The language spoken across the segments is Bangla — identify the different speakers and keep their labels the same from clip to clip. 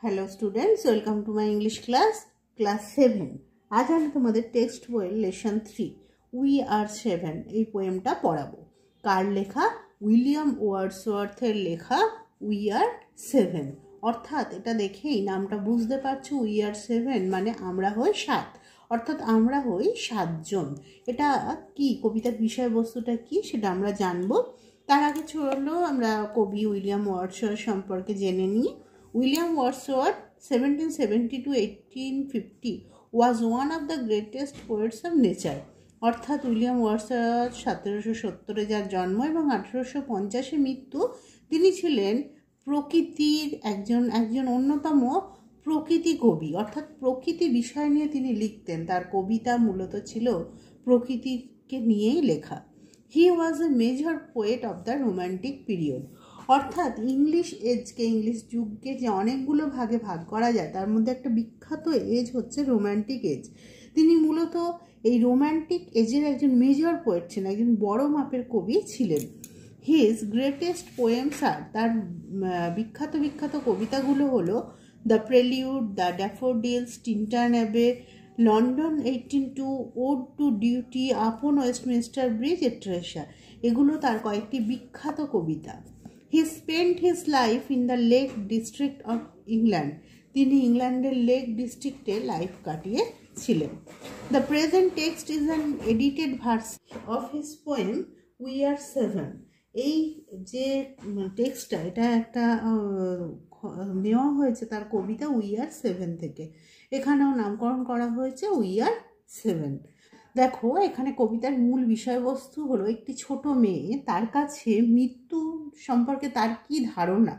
Speaker 1: Hello students, welcome to my English class 7। आज আমি তোমাদের টেক্সট বইয়ের লেসন 3 উই আর 7 এই পোয়েমটা পড়াবো। কার লেখা? উইলিয়াম ওয়ার্ডসওয়ার্থের লেখা উই আর 7। অর্থাৎ এটা দেখেই নামটা বুঝতে পারছো, উই আর 7 মানে আমরা হই 7, অর্থাৎ আমরা হই 7 জন। এটা কি কবিতার বিষয়বস্তুটা কি সেটা আমরা জানবো। তার আগে চলো আমরা কবি উইলিয়াম ওয়ার্ডসওয়ার্থ সম্পর্কে জেনে নিই। William Wordsworth 1770 to 1850 was one of the greatest poets of nature। অর্থাৎ উইলিয়াম ওয়ার্ডসওয়ার্থ 1770-এ যার জন্ম এবং 1850-এ মৃত্যু, তিনি ছিলেন প্রকৃতির একজন অন্যতম প্রকৃতি কবি। অর্থাৎ প্রকৃতি বিষয় নিয়ে তিনি লিখতেন, তার কবিতা মূলত ছিল প্রকৃতিকে নিয়েই লেখা। He was a major poet of the romantic period. অর্থাৎ ইংলিশ যুগকে যে অনেকগুলো ভাগে ভাগ করা যায়, তার মধ্যে একটা বিখ্যাত এজ হচ্ছে রোম্যান্টিক এজ। তিনি মূলত এই রোম্যান্টিক এজের একজন মেজর পোয়েট ছিলেন, একজন বড় মাপের কবি ছিলেন। হিজ গ্রেটেস্ট পোয়েমস আর, তার বিখ্যাত কবিতাগুলো হলো the prelude, the daffodils, Tintern Abbey, London 1802, ode to duty, upon Westminster bridge, এট্রেসা। এগুলো তার কয়েকটি বিখ্যাত কবিতা। He spent his life in the Lake District of England। তিনি ইংল্যান্ডের লেক ডিস্ট্রিক্টে life কাটিয়েছিলেন। The present text is an edited version of his poem We Are 7। এই যে টেক্সটটা, এটা একটা নেওয়া হয়েছে তার কবিতা উই আর 7 থেকে। এখানেও নামকরণ করা হয়েছে উই আর 7। দেখো, এখানে কবিতার মূল বিষয়বস্তু হলো একটি ছোট মেয়ে, তার কাছে মৃত্যু সম্পর্কে তার কি ধারণা,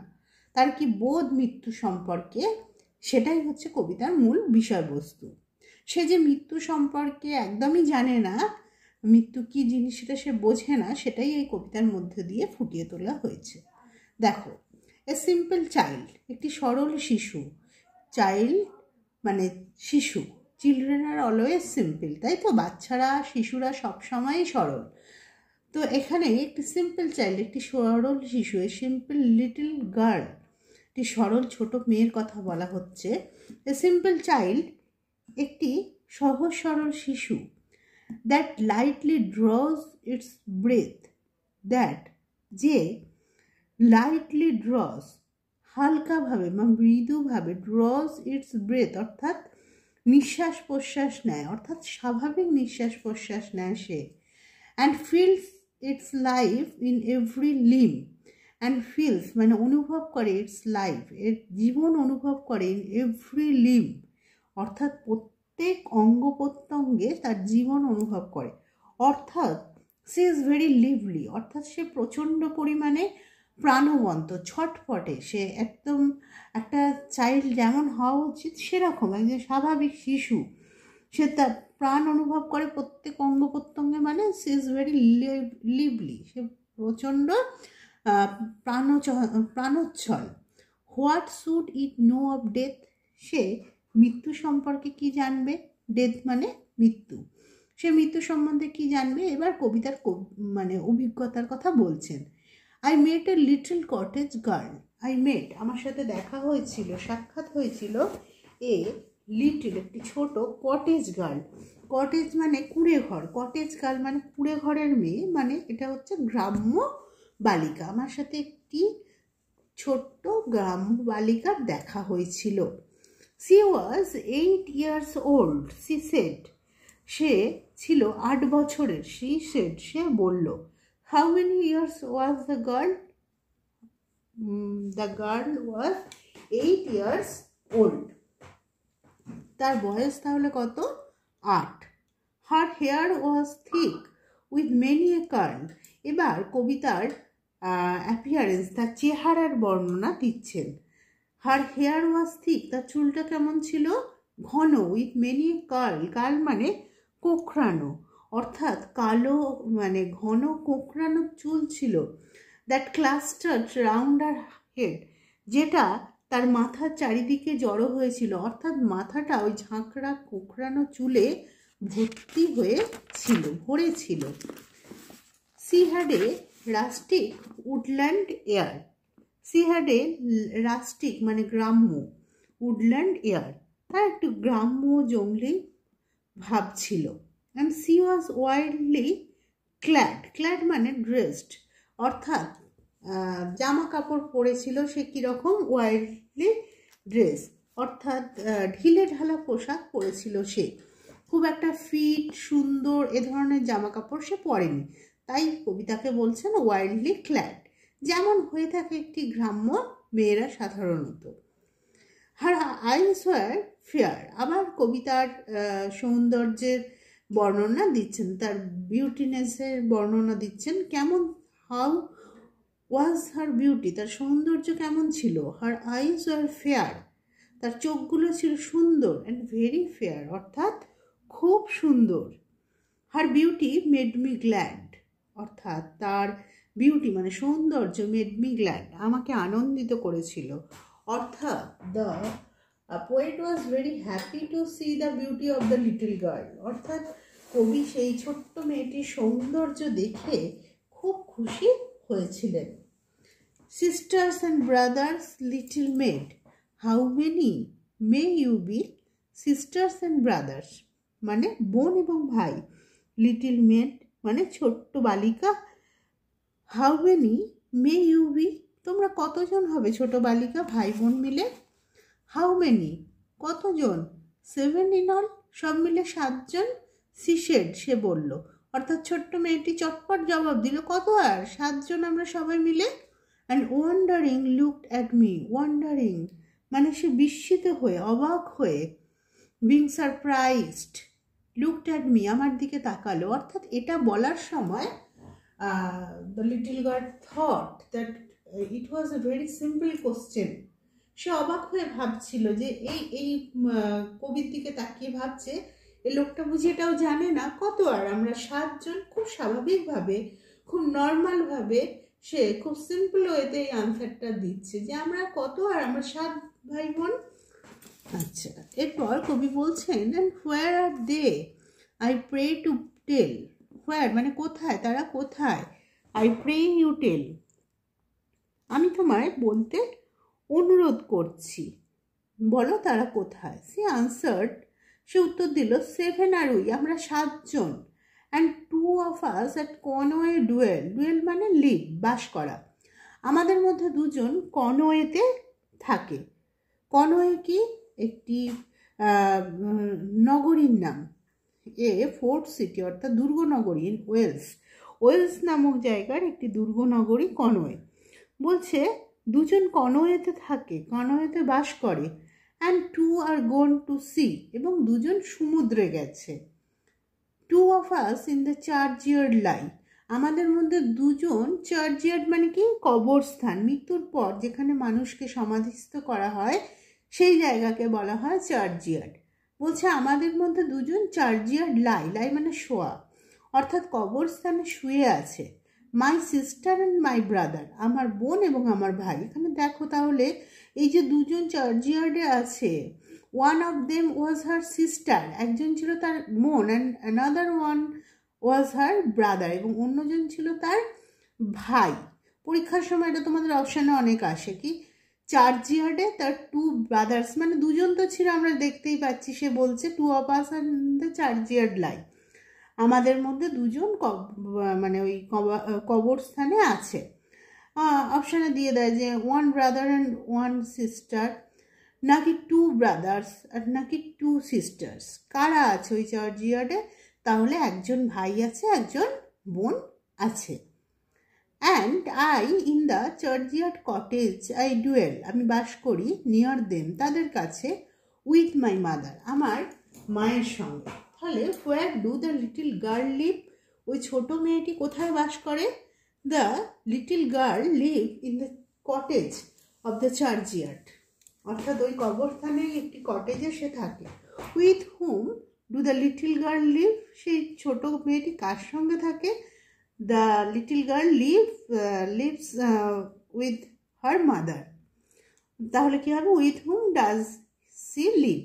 Speaker 1: তার কি বোধ মৃত্যু সম্পর্কে, সেটাই হচ্ছে কবিতার মূল বিষয়বস্তু। সে যে মৃত্যু সম্পর্কে একদমই জানে না, মৃত্যু কি জিনিস সেটা সে বোঝে না, সেটাই এই কবিতার মধ্যে দিয়ে ফুটিয়ে তোলা হয়েছে। দেখো, এ সিম্পল চাইল্ড, একটি সরল শিশু। চাইল্ড মানে শিশু। চিলড্রেন আর অলওয়েজ সিম্পল, তাই তো? শিশুরা সবসময়ই সরল। তো এখানে একটি সিম্পল চাইল্ড, একটি সরল শিশু, এ সিম্পল লিটল গার্ল, একটি সরল ছোট মেয়ের কথা বলা হচ্ছে। এ সিম্পল চাইল্ড, একটি সহজ সরল শিশু। That lightly draws its breath, that যে লাইটলি ড্রজ হালকাভাবে বা মৃদুভাবে, ড্রজ ইটস ব্রেথ অর্থাৎ নিঃশ্বাস প্রশ্বাস নেয়, অর্থাৎ স্বাভাবিক নিঃশ্বাস প্রশ্বাস নেয় সে। And feels its life in every limb, and feels মানে অনুভব করে, ইটস লাইফ এর জীবন অনুভব করে, ইন এভরি লিম অর্থাৎ প্রত্যেক অঙ্গ প্রত্যঙ্গে তার জীবন অনুভব করে। অর্থাৎ সি ইজ ভেরি লিভলি, অর্থাৎ সে প্রচণ্ড পরিমাণে প্রাণবন্ত, ছটফটে। সে একদম একটা চাইল্ড যেমন হওয়া উচিত সেরকম একজন স্বাভাবিক শিশু। সে তার প্রাণ অনুভব করে প্রত্যেক অঙ্গ প্রত্যঙ্গে, মানে সি ইজ ভেরি লিভলি, সে প্রচণ্ড প্রাণোচ্ছল। What should it know of death, সে মৃত্যু সম্পর্কে কি জানবে? ডেথ মানে মৃত্যু। সে মৃত্যু সম্বন্ধে কি জানবে? এবার কবিতার মানে অভিজ্ঞতার কথা বলছেন। I met a little cottage girl, I met আমার সাথে দেখা হয়েছিল, সাক্ষাৎ হয়েছিল, এ লিটল একটি ছোট, কটেজ গার্ল, কটেজ মানে কুঁড়ে ঘর, কটেজ গার্ল মানে কুঁড়ে ঘরের মেয়ে, মানে এটা হচ্ছে গ্রাম্য বালিকা। আমার সাথে একটি ছোট্ট গ্রাম্য বালিকার দেখা হয়েছিল। She was 8 years old, she said, সে ছিল 8 বছরের, সি সেড সে বলল। How many years was the girl? The girl was 8 years old. তার বয়স তাহলে কত? 8। Her hair was thick with many a curl। এবার কবিতার অ্যাপিয়ারেন্স, তার চেহারার বর্ণনা দিচ্ছেন। Her hair was thick, তার চুলটা কেমন ছিল? ঘন। With many a curl, curl মানে কোঁকড়ানো, অর্থাৎ কালো মানে ঘন কোঁকড়ানো চুল ছিল। That clustered round her head, যেটা তার মাথার চারিদিকে জড়ো হয়েছিল, অর্থাৎ মাথাটা ওই ঝাঁকড়া কোঁকড়ানো চুলে ভর্তি হয়েছিল, ভরেছিল। She had a rustic woodland air, she had a rustic মানে গ্রাম্য, উডল্যান্ড এয়ার। তার একটু গ্রাম্য জঙ্গলি ভাব ছিল। And C was wildly clad মানে ড্রেসড, অর্থাৎ জামা কাপড় পরেছিল সে কীরকম, ওয়াইল্ডলি ড্রেস অর্থাৎ ঢিলে ঢালা পোশাক পরেছিল সে, খুব একটা ফিট সুন্দর এ ধরনের জামা কাপড় সে পরেনি, তাই কবিতাকে বলছেন ওয়াইল্ডলি ক্ল্যাড, যেমন হয়ে থাকে একটি গ্রাম্য মেয়েরা সাধারণত। হার আইস ওয়ার ফেয়ার, আবার কবিতার সৌন্দর্যের বর্ণনা দিচ্ছেন, তার বিউটিনেসের বর্ণনা দিচ্ছেন, কেমন, হাউ ওয়াজ হার বিউটি, তার সৌন্দর্য কেমন ছিল। হার আইস ওয়ার ফেয়ার, তার চোখগুলো ছিল সুন্দর, অ্যান্ড ভেরি ফেয়ার অর্থাৎ খুব সুন্দর। Her beauty made me glad, অর্থাৎ তার বিউটি মানে সৌন্দর্য মেড মি গ্ল্যাড, আমাকে আনন্দিত করেছিল। অর্থাৎ the poet was very happy to C the beauty of the little girl, অর্থাৎ কবি সেই ছোট্ট মেয়েটির সৌন্দর্য দেখে খুব খুশি হয়েছিলেন। Sisters and brothers little maid, how many may you be, sisters and brothers মানে বোন এবং ভাই, লিটল মেড মানে ছোট্ট বালিকা, how many may you be তোমরা কতজন হবে ছোট বালিকা ভাই বোন মিলে, হাউ মেনি কতজন, 7 in all সব মিলে 7 জন, সি শেড সে বলল, অর্থাৎ ছোট্ট মেয়েটি চটপট জবাব দিল কত আর 7 জন আমরা সবাই মিলে। And wondering looked at me, wondering মানে সে বিস্মিত হয়ে অবাক হয়ে, being surprised looked at me আমার দিকে তাকালো, অর্থাৎ এটা বলার সময় the little girl thought that it was a very simple question, সে অবাক হয়ে ভাবছিল যে এই কবির দিকে তাকিয়ে ভাবছে এই লোকটা বুঝি এটাও জানে না কত আর আমরা 7 জন, খুব স্বাভাবিকভাবে খুব নর্মালভাবে সে খুব সিম্পল ওয়েতে এই আনসারটা দিচ্ছে যে আমরা কত আর আমরা 7 ভাই বোন। আচ্ছা, এরপর কবি বলছেন and where are they, I pray to tell, where মানে কোথায়, তারা কোথায়, আই প্রে ইউ টেল আমি তোমায় বলতে অনুরোধ করছি, বলো তারা কোথায়। সে আনসার্ড সে উত্তর দিল 7 আর উই আমরা 7 জন, and 2 of us at Conway dwell, dwell মানে লিভ বাস করা, আমাদের মধ্যে 2 জন কনওয়েতে থাকে। কনওয়ে কি একটি নগরীর নাম, ফোর্ট সিটি অর্থাৎ দুর্গনগরী ইন ওয়েলস, ওয়েলস নামক জায়গার একটি দুর্গনগরী কনওয়ে। বলছে 2 জন কনওয়েতে থাকে, কনওয়েতে বাস করে, and 2 are gone to sea এবং 2 জন সমুদ্রে গেছে। 2 of us in the চার্চইয়ার্ড লাই, আমাদের মধ্যে 2 জন, চার্চইয়ার্ড মানে কি কবরস্থান, মৃত্যুর পর যেখানে মানুষকে সমাধিস্থ করা হয় সেই জায়গাকে বলা হয় চার্চইয়ার্ড। বলছে আমাদের মধ্যে 2 জন চার্চইয়ার্ড লাই, লাই মানে শোয়া অর্থাৎ কবরস্থানে শুয়ে আছে। My sister and my brother, আমার বোন এবং আমার ভাই। এখানে দেখো তাহলে এই যে 2 জন চার্চইয়ার্ডে আছে, one of them was her sister, একজন ছিল তার বোন, and another one was her brother, এবং অন্যজন ছিল তার ভাই। পরীক্ষার সময় এটা তোমাদের অপশানে অনেক আসে কি চার্চইয়ার্ডে তার 2 ব্রাদার্স মানে 2 জন তো ছিল আমরা দেখতেই পাচ্ছি, সে বলছে 2 of us in the চার্চইয়ার্ড লাই, আমাদের মধ্যে 2 জন মানে ওই কবরস্থানে আছে। অপশানে দিয়ে দেয় যে 1 brother and 1 sister, নাকি 2 ব্রাদার্স আর নাকি 2 সিস্টার্স, কারা আছে ওই চার্চইয়ার্ডে, তাহলে একজন ভাই আছে একজন বোন আছে। And I in the churchyard cottage I dwell, আমি বাস করি নিয়ার দেম তাদের কাছে, উইথ মাই মাদার আমার মায়ের সঙ্গে। তাহলে where do the little girl live, ওই ছোট মেয়েটি কোথায় বাস করে, the little girl live in the cottage of the churchyard, অর্থাৎ ওই কবরস্থানে একটি কটেজে সে থাকে। With whom do the little girl live, সেই ছোট মেয়েটি কার সঙ্গে থাকে, the little girl lives with her mother. তাহলে কি হবে, with whom does she live,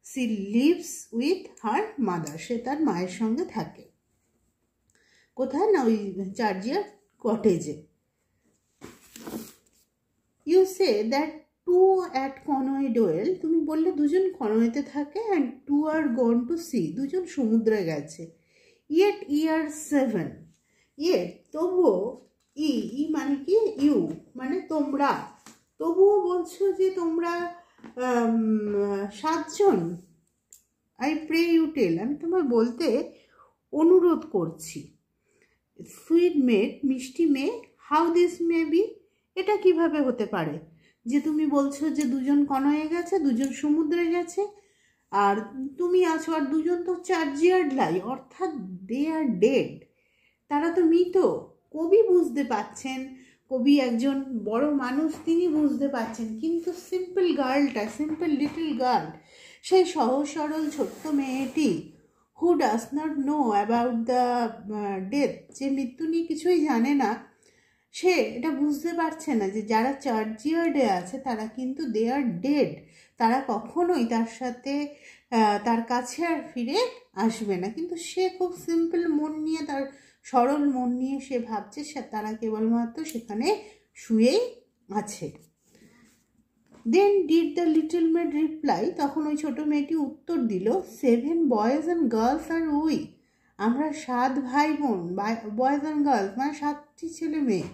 Speaker 1: she lives with her mother, সে তার মায়ের সঙ্গে থাকে। কোথায় না ওই চার্চইয়ার্ড কটেজে। You say that 2 at Conway made well, তুমি বললে দুজন কনওয়েতে থাকে and two are gone to sea, দুজন সমুদ্রে গেছে। ইয়েট ইয়ার 7, ইয়েট তবুও, ই মানে কি, ইউ মানে তোমরা, তবুও বলছো যে তোমরা 7 জন। আই প্রে ইউ টেল, আমি তোমায় বলতে অনুরোধ করছি। সুইট মেড, মিষ্টি মেয়ে, হাউ দিস মে বি, এটা কিভাবে হতে পারে যে তুমি বলছো যে দুজন কনয়ে গেছে, দুজন সমুদ্রে গেছে, আর তুমি আছো, আর দুজন তো চার্জিয়ার্ড লাই, অর্থাৎ দে আর ডেড, তারা তো মৃত। কবি বুঝতে পাচ্ছেন, কবি একজন বড় মানুষ, তিনি বুঝতে পাচ্ছেন, কিন্তু সিম্পল গার্লটা, সিম্পল লিটল গার্ল, সেই সহজ সরল ছোট্ট মেয়েটি, who does not know about the death, যে মৃত্যু নিয়ে কিছুই জানে না, সে এটা বুঝতে পারছে না যে যারা চার্জিয়ার্ডে আছে তারা কিন্তু দে আর ডেড, তারা কখনোই তার সাথে তার কাছে আর ফিরে আসবে না। কিন্তু সে খুব সিম্পল মন নিয়ে, তার সরল মন নিয়ে সে ভাবছে তারা কেবলমাত্র সেখানে শুয়েই আছে। Then did the little maid reply, তখন ওই ছোট মেয়েটি উত্তর দিল, 7 boys and girls are we, আমরা 7 ভাই বোন, বয়েজ অ্যান্ড গার্লস মানে 7টি ছেলে মেয়ে।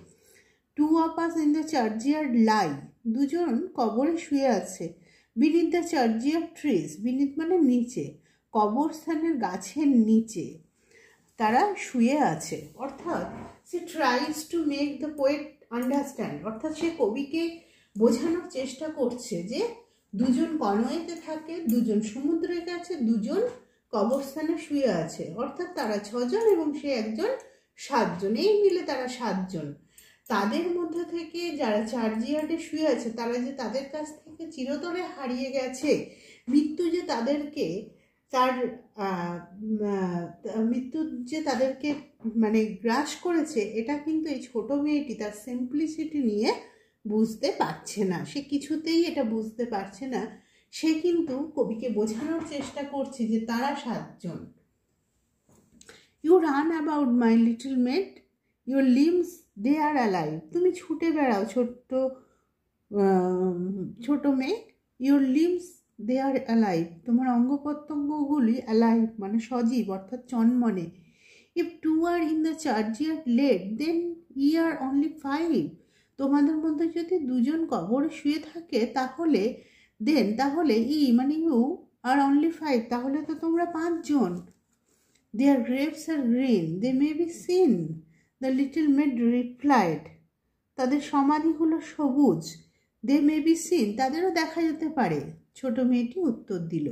Speaker 1: 2 of us in the churchyard lie, দুজন কবরে শুয়ে আছে। beneath the churchyard trees, beneath মানে নিচে, কবরস্থানের গাছের নিচে তারা শুয়ে আছে। অর্থাৎ সে tries to make the poet understand, অর্থাৎ সে কবিকে বোঝানোর চেষ্টা করছে যে দুজন কনওয়েতে থাকে, দুজন সমুদ্রে গেছে, দুজন কবরস্থানে শুয়ে আছে, অর্থাৎ তারা 6 জন এবং সে একজন 7 জন, এই মিলে তারা 7 জন। তাদের মধ্যে থেকে যারা চার্জিয়ার্ডে শুয়ে আছে, তারা যে তাদের কাছ থেকে চিরতরে হারিয়ে গেছে, মৃত্যু যে তাদেরকে মৃত্যু যে তাদেরকে মানে গ্রাস করেছে, এটা কিন্তু এই ছোট মেয়েটি তার সিম্পলিসিটি নিয়ে বুঝতে পারছে না, সে কিছুতেই এটা বুঝতে পারছে না। সে কিন্তু কবিকে বোঝানোর চেষ্টা করছে যে তারা 7 জন। You run about my little maid, your limbs they are alive, তুমি ছুটে বেড়াও ছোট মেয়ে, your limbs they are alive, তোমার অঙ্গ প্রত্যঙ্গগুলি অ্যালাইভ মানে সজীব, অর্থাৎ চনমনে। If 2 are in the churchyard laid, then ye are only 5, তোমাদের মধ্যে যদি 2 জন কবরে শুয়ে থাকে তাহলে তাহলে ই মানে ইউ আর অনলি 5, তাহলে তো তোমরা 5 জন। Their graves are green, they may be seen, the little maid replied, তাদের সমাধিগুলো সবুজ, দে মে বি সিন, তাদেরও দেখা যেতে পারে, ছোট মেয়েটি উত্তর দিল।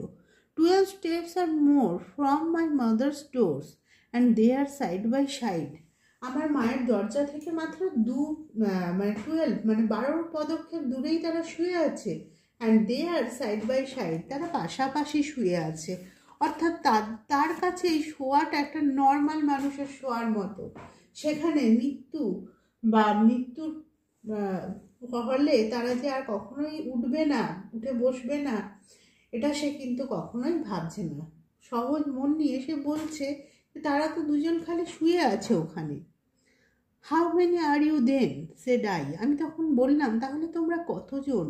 Speaker 1: 12 steps or more from my mother's doors and they are side by side, আমার মায়ের দরজা থেকে মাত্র 12 মানে 12 পদক্ষেপ দূরেই তারা শুয়ে আছে, and they are side by side, তারা পাশাপাশি শুয়ে আছে, অর্থাৎ তার কাছে এই শোয়াটা একটা নর্মাল মানুষের শোয়ার মতো। সেখানে মৃত্যু বা মৃত্যুর হলে তারা যে আর কখনোই উঠবে না, উঠে বসবে না, এটা সে কিন্তু কখনোই ভাবছে না। সহজ মন নিয়ে সে বলছে তারা তো 2 জন খালি শুয়ে আছে ওখানে। How many are you then said I, আমি তখন বললাম তাহলে তোমরা কতজন।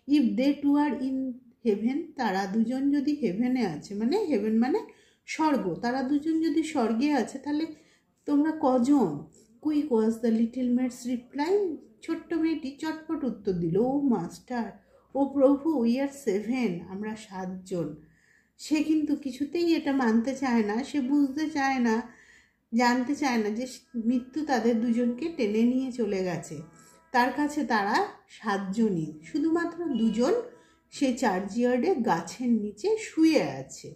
Speaker 1: If they 2 are in heaven, তারা 2 জন যদি হেভেনে আছে, মানে হেভেন মানে স্বর্গ, তারা 2 জন যদি স্বর্গে আছে তাহলে তোমরা কজন। Quick was the little meds reply, ছোট্ট মেয়েটি চটপট উত্তর দিল, ও মাস্টার, ও প্রভু, উই আর 7, আমরা 7 জন। সে কিন্তু কিছুতেই এটা মানতে চায় না, সে বুঝতে চায় না, জানতে চায় না যে মৃত্যু তাদের 2 জনকে টেনে নিয়ে চলে গেছে। তার কাছে তারা 7 জনই, শুধুমাত্র 2 জন সেই চার্জিয়ার্ডে গাছের নিচে শুয়ে আছে।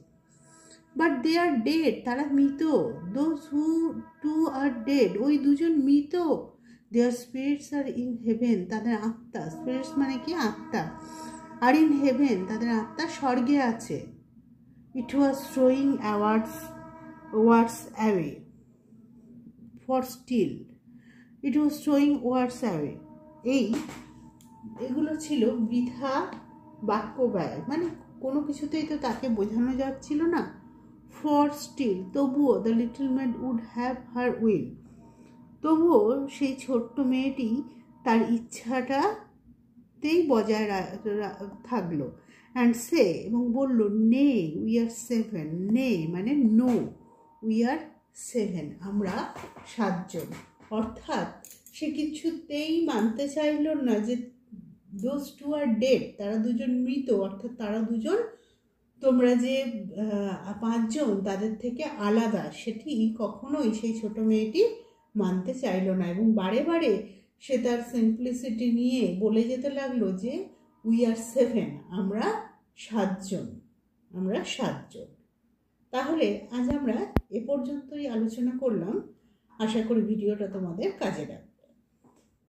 Speaker 1: বাট দে আর ডেড, তারা মৃত। দোজ হু 2 আর ডেড, ওই 2 জন মৃত। দেয়ার স্পিরিটস আর ইন হেভেন, তাদের আত্মা, স্পিরিটস মানে কি আত্মা, আর ইন হেভেন, তাদের আত্মা স্বর্গে আছে। It was throwing words away for still, it was throwing words away, এগুলো ছিল বৃথা বাক্য ব্যয়, মানে কোনো কিছুতেই তো তাকে বোঝানো যাচ্ছিল না। ফর স্টিল, তবুও, the little maid would have her will, তবুও সেই ছোট্ট মেয়েটি তার ইচ্ছাটা তেই বজায় থাকলো। অ্যান্ড সে, এবং বলল নে উই আর 7, নে মানে নো, উই আর 7, আমরা 7 জন। অর্থাৎ সে কিছুতেই মানতে চাইল না যে দোজ টু আর ডেড, তারা দুজন মৃত, অর্থাৎ তারা দুজন, তোমরা যে 5 জন তাদের থেকে আলাদা, সেটি কখনোই সেই ছোট মেয়েটি মানতে চাইল না। এবং বারে বারে সে তার সিম্পলিসিটি নিয়ে বলে যেতে লাগলো যে উই আর 7, আমরা 7 জন, আমরা 7 জন। তাহলে আজ আমরা এ পর্যন্তই আলোচনা করলাম। আশা করি ভিডিওটা তোমাদের কাজে লাগবে।